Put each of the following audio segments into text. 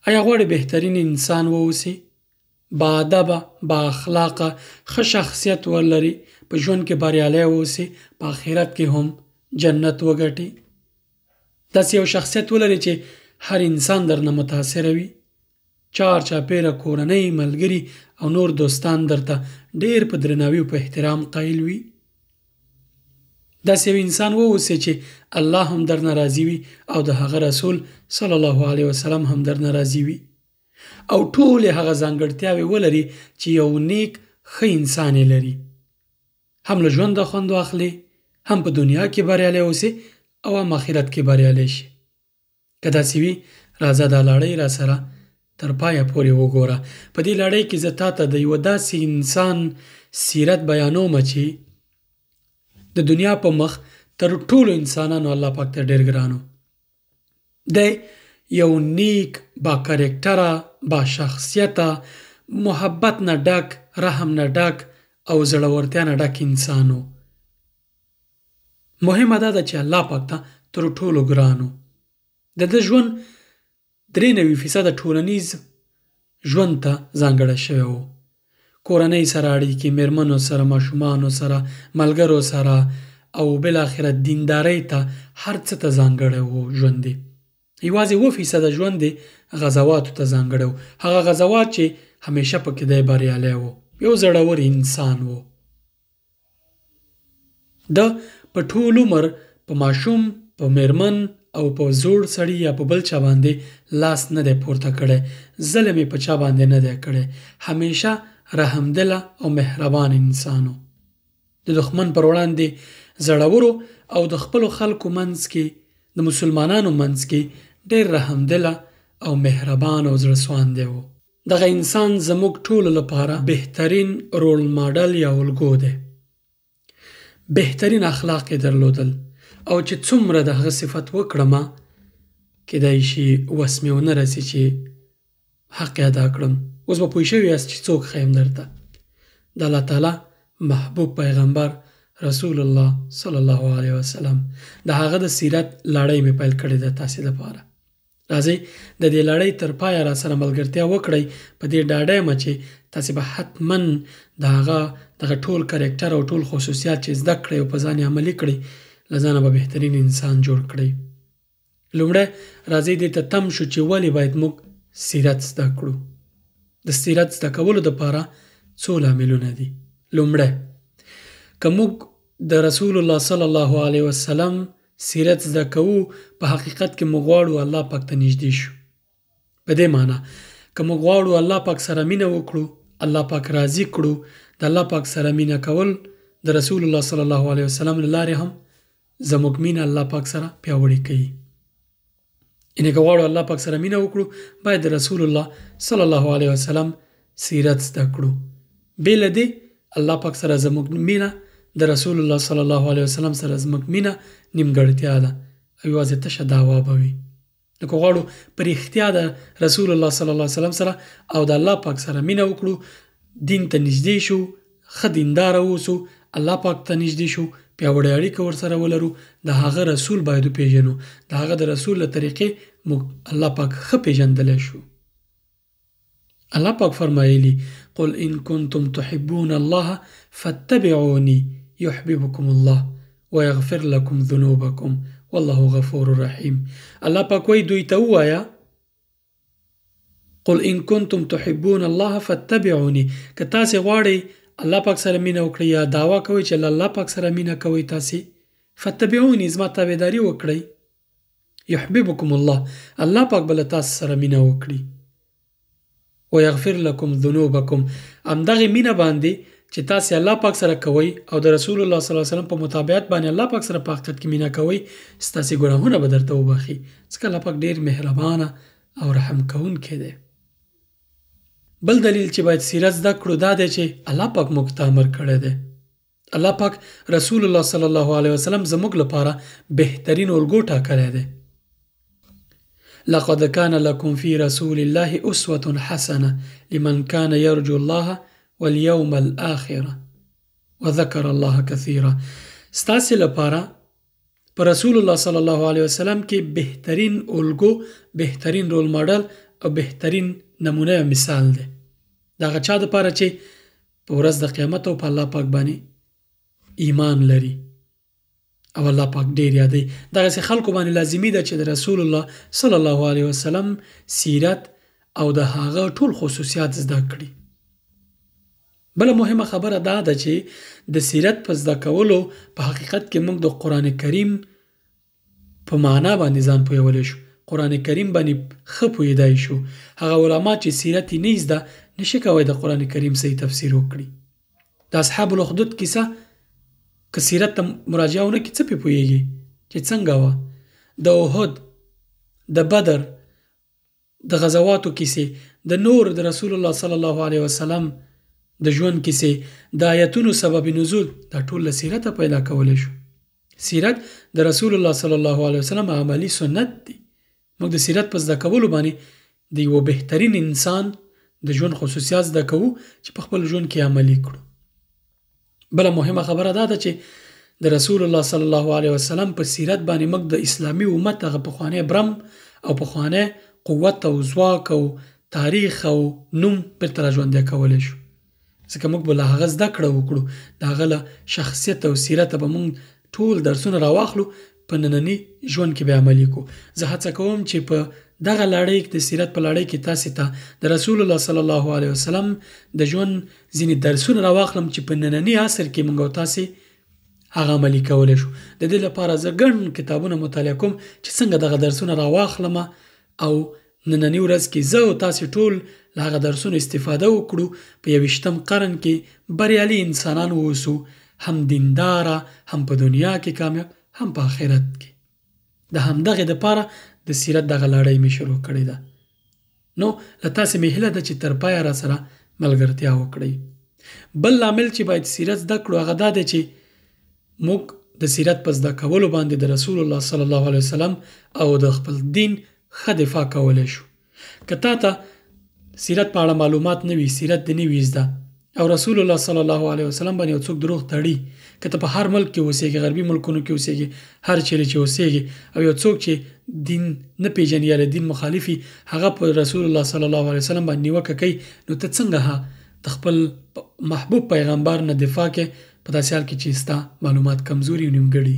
آیا غواړې بهترین انسان واوسې؟ با ادبه، با اخلاقه، ښه شخصیت ولري، په ژوند کې بریالی واوسې، په آخرت کې هم جنت وګټې؟ داسې یو شخصیت ولري چې هر انسان درنه متاثره وي، چار چاپیره کورنۍ، ملګري او نور دوستان درته ډیر په درناوي او په احترام قایل وي. داسې یو انسان واوسې چې الله هم درنه راضي وي او د هغه رسول صلی الله علیه وسلم هم درنه راضي وي، او ټولې هغه ځانګړتیاوې ولري چې یو نیک ښه انسان یې لري. هم له ژونده خوند واخلي، هم په دنیا کې بریالی اوسې او هم آخرت کې بریالی شي. که داسې وي راځه دا لړۍ را سره تر پایه پورې وګوره. په دې لړۍ کې زه تاته د یوه داسې انسان سیرت بیانوم چې د دنیا په مخ تر ټولو انسانانو الله پاک ته ډېر ګرانو. دی یو نیک، با کرکټره، با شخصیته، محبت نه ډک، رحم نه ډک او زړورتیا نه ډک انسانو. مهمه دا ده چې الله پاک ته تر ټولو ګرانو. د ده ژوند 93% ټولنیز ژوند ته ځانګړی شوی و. کورنۍ سره اړیکې، میرمنو سره، ماشومانو سره، ملګرو سره او بالاخره دیندارۍ ته هر څه ته ځانګړی و ژوند یې. یوازې 2% ژوند یې غزواتو ته ځانګړی و. هغه غزوات چې همیشه پکې دی بریالی و. یو زړور انسان و. ده په ټول عمر په ماشوم، په میرمن او په زوړ سړي یا په بل چا باندې لاس نه دی پورته کړی، ظلم یې په چا باندې نه دی کړی. همیشه رحمدله او مهربان انسانو. د دښمن پر وړاندې زړورو او د خپلو خلکو منځ کې، د مسلمانانو منځ کې ډېر رحمدله او مهربان او زړه سواندی و. دغه انسان زموږ ټولو لپاره بهترین رول ماډل یا الګو دی. بهترین اخلاق یې درلودل او چې څومره د هغه صفت وکړمه کیدای شي وس مې ونه رسي چې حق یې ادا کړم. اوس به پوه شوي یاست چې څوک ښیم درته. د الله تعالی محبوب پیغمبر رسول الله صلی الله علیه وسلم، د هغه د سیرت لړۍ مې پیل کړې ده تاسې لپاره. راځئ د دې لړۍ تر پایه را سره ملګرتیا وکړئ. په دې ډاډه یم چې تاسې به حتما د هغه دغه ټول کرکټر او ټول خصوصیات چې زده کړئ او په ځان یې عملي کړئ، له ځانه به بهترین انسان جوړ کړئ. لومړی راځئ دې ته تم شو چې ولې باید موږ سیرت زده کړو. د سیرت زده کولو دپاره څو لاملونه دي. لومړی، که موږ د رسول الله صلی الله علیه وسلم سیرت زده کوو، په حقیقت کې موږ غواړو الله پاک ته نږدې شو. په دې معنی که موږ غواړو الله پاک سره مینه وکړو، الله پاک راضي کړو، د الله پاک سره مینه کول د رسول الله صلی الله علیه وسلم له لارې هم زموږ مینه الله پاک سره پیاوړې کوي. یعنې که غواړو الله پاک سره مینه وکړو، باید د رسول الله صلی الله علیه وسلم سیرت زده کړو. بې له دې الله پاک سره زموږ مینه، د رسول الله صلی الله علیه وسلم سره زموږ مینه نیمګړتیا ده او یوازې تشه دعوا به وي. نو که غواړو په رښتیا د رسول الله صلی الله علیه وسلم سره او د الله پاک سره مینه وکړو، دین ته نږدې شو، ښه دینداره اوسو، الله پاک ته نږدې شو، پیاوړې اړیکه ورسره ولرو، د هغه رسول باید وپېژنو، د هغه د رسول له طریقې موږ الله پاک ښه پېژندلی شو. الله پاک فرمایلی قل ان کنتم تحبون الله فاتبعوني يحببكم الله ويغفر لكم ذنوبكم والله غفور رحیم. الله پاک وایي دوی ته ووایه قل ان کنتم تحبون الله فاتبعوني، که تاسې غواړئ الله پاک سره مینه وکړئ یا دعوا کوئ چې الله پاک سره مینه کوئ، تاسې فاتبعوني زما تابعداري وکړئ، يحببكم الله، الله پاک به له تاسو سره مینه وکړي، ويغفر لكم ذنوبكم، همدغې مینه باندې چې تاسې الله پاک سره کوئ او د رسول الله صلی الله علیه وسلم په مطابقت باندې الله پاک سره په حقیقت کې مینه کوئ، ستاسې ګناهونه به درته وبخي، ځکه الله پاک ډېر مهربانه او رحم کوونکی دی. بل دلیل چې باید سیرت زده کړو دا دی چې الله پاک موږ ته امر کړی دی. الله پاک رسول الله صلی الله علیه وسلم زموږ لپاره بهترین الګو ټاکلی دی. لقد كان لكم في رسول الله أسوة حسنة لمن كان يرجو الله واليوم الآخرة وذكر الله كثيرا. ستاسې لپاره په رسول الله صلی الله علیه وسلم کې بهترین الګو، بهترین رول ماډل او بهترین نمونه او مثال دی. د هغه چا دپاره چې په ورځ د قیامت او په الله پاک باندې ایمان لري او الله پاک ډیر یادوي. دغسې خلکو باندې لازمي ده چې د رسول الله صلی الله علیه وسلم سیرت او د هغه ټول خصوصیات زده کړي. بله مهمه خبره دا ده چې د سیرت په زده کولو په حقیقت کې موږ د قرآن کریم په معنا باندې ځان پوهولی شو. قرآن کریم باندې ښه پوهېدای شو. هغه علما چې سیرت یې نه زده نشي کولی د قرآن کریم صحیح تفسیر وکړي. د اصحاب الاخدود کیسه که سیرت ته مراجعه ونه کړي څه پې پوهېږي چې څنګه وه. د احد، د بدر، د غزواتو کیسې، د نور د رسول الله صلی الله علیه وسلم د ژوند کیسې، د آیتونو سبب نزول، دا ټول له سیرته پیدا کولی شو. سیرت د رسول الله صلی الله علیه وسلم عملی سنت دی. موږ د سیرت په زده کولو باندې د یو بهترین انسان د ژوند خصوصیات زده کوو چې په خپل ژوند کې عملي کړو. بله مهمه خبره دا ده چې د رسول الله صلی الله علیه وسلم په سیرت باندې موږ د اسلامي امت هغه پخوانی برم او پخوانی قوت او ځواک او تاریخ او نوم بیرته راژوندی کولی شو. ځکه موږ به له هغه زده کړه وکړو. د هغه له شخصیت او سیرت به موږ ټول درسونه راواخلو، په ننني ژوند کې به عملي کړو. زه هڅه کوم چې په دغه لړۍ د سیرت په لړۍ کې تاسې ته د رسول الله صلی الله علیه وسلم د ژوند ځینې درسونه راواخلم چې په ننني عصر کې موږ او تاسې هغه عملي کولی شو. د دې لپاره زه ګڼ کتابونه مطالعه کوم چې څنګه دغه درسونه راواخلم او ننني ورځ کې زه او تاسې ټول له هغه درسونو استفاده وکړو، په 21م قرن کې بریالي انسانان واوسو، هم دینداره، هم په دنیا کې کامیاب، هم په آخرت کې. د همدغې دپاره د سیرت دغه لړۍ مې شروع کړې ده. نو له تاسې مې هیله ده چې تر پایه را سره ملګرتیا وکړئ. بل لامل چې باید سیرت زده کړو هغه دا دی چې موږ د سیرت په زده کولو باندې د رسول الله صلی الله علیه وسلم او د خپل دین ښه دفاع کولی شو. که تا ته سیرت په اړه معلومات نه وي، سیرت دې نه وي زده او رسول الله صلی الله علیه وسلم باندې یو څوک دروغ تړي، که ته په هر ملک کې اوسېږي، غربي ملکونو کې اوسېږي، هر چیرې چې اوسېږي، او یو څوک چې دین نه پیژني یا له دین مخالفي هغه په رسول الله صلی الله علیه وسلم باندې نیوکه کوي، نو ته څنګه د خپل محبوب پیغمبر نه دفاع کې په داسې حال کې چې ستا معلومات کمزوري او نیمګړي.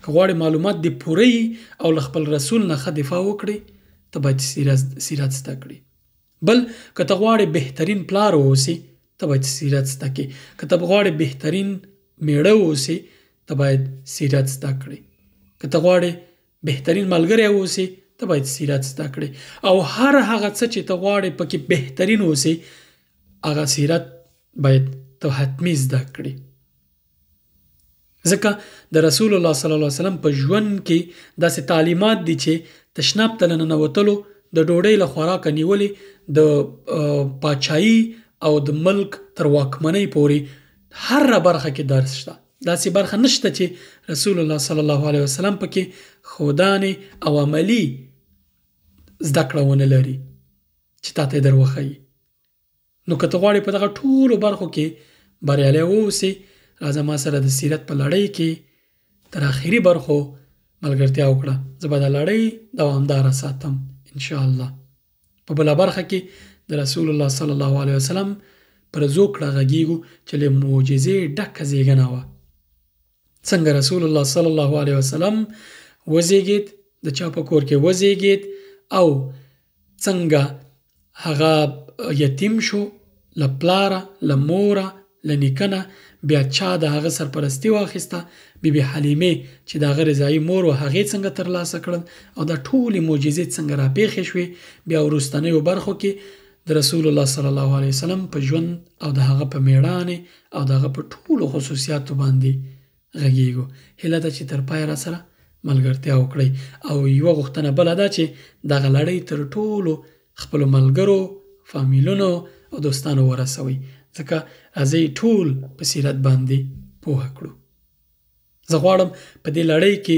که غواړې معلومات دې پوره او له خپل رسول نه ښه دفاع وکړې، ته باید سیرت زده کړې. بل که ته غواړې بهترین پلار واوسې، ته باید سیرت زده کړې. که ته غواړې بهترین میړه واوسې، ته باید سیرت زده کړې. که ته غواړې بهترین ملګری واوسې، ته باید سیرت زده کړې. او هر هغه څه چې ته غواړې پکې بهترین اوسې، هغه سیرت باید ته حتمي زده کړې. ځکه د رسول الله صلی الله علیه وسلم په ژوند کې داسې تعلیمات دي چې تشناب ته له ننوتلو، د ډوډۍ له خوراکه نیولې، د پاچایي او د ملک تر واکمنۍ پورې هر برخه کې درس شته. داسې برخه نشته چې رسول الله صلی الله علیه وسلم پکې ښودانې او عملي زده کړه ونه لري چې تا ته یې در وښیي. نو که ته غواړې په دغه ټولو برخو کې بریالی واوسې، راځه ما سره د سیرت په لړۍ کې تر آخري برخو ملګرتیا وکړه. زه به دا لړۍ دوامداره ساتم انشاءالله. په بله برخه کې د رسول الله صلی الله علیه وسلم پر زوکړه غږیږو چې له معجزې ډکه زیږنه وه. څنګه رسول الله صلی الله علیه وسلم وزیږید، د چا په کور کې وزیږید، او څنګه هغه یتیم شو، له پلاره، له موره، له نیکه نه، بیا چا د هغه سرپرستي واخیسته، بیبي حلیمې چې د هغه رضایي مور و، هغې څنګه ترلاسه کړل، او دا ټولې معجزې څنګه راپېښې شوې. بیا وروستنیو برخو کې د رسول الله صلی الله علیه وسلم په ژوند او د هغه په میړانې او د هغه په ټولو خصوصیاتو باندې غږیږو. هیله ده چې تر پایه را سره ملګرتیا وکړئ. او یوه غوښتنه بله ده چې دغه لړۍ تر ټولو خپلو ملګرو، فامیلونو او دوستانو ورسوئ، ځکه راځئ ټول په سیرت باندې پوهه کړو. زه غواړم په دې لړۍ کې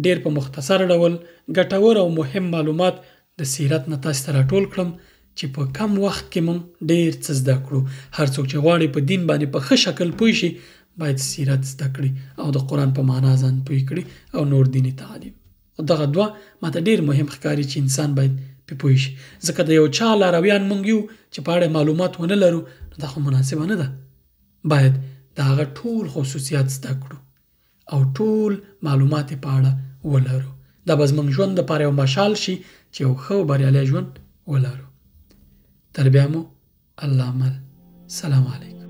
ډېر په مختصر ډول ګټور او مهم معلومات د سیرت نه تاسو ته راټول کړم چې په کم وخت کې مونږ ډېر څه زده کړو. هر څوک چې غواړي په دین باندې په ښه شکل پوه شي، باید سیرت زده کړي او د قرآن په معنا ځان پوه کړي او نور دیني تعلیم. دغه دوه ماته ډېر مهم ښکاري چې انسان باید په پې پوه شي. ځکه د یو چا لارویان موږ یو چې په اړه معلومات ونه لرو نو دا خو مناسبه نه ده. باید د هغه ټول خصوصیات زده کړو او ټول معلومات یې په اړه ولرو. دا به زموږ ژوند دپاره یو مشال شي چې یو ښه او بریالی ژوند ولرو. تر بیا مو الله مل. سلام علیکم.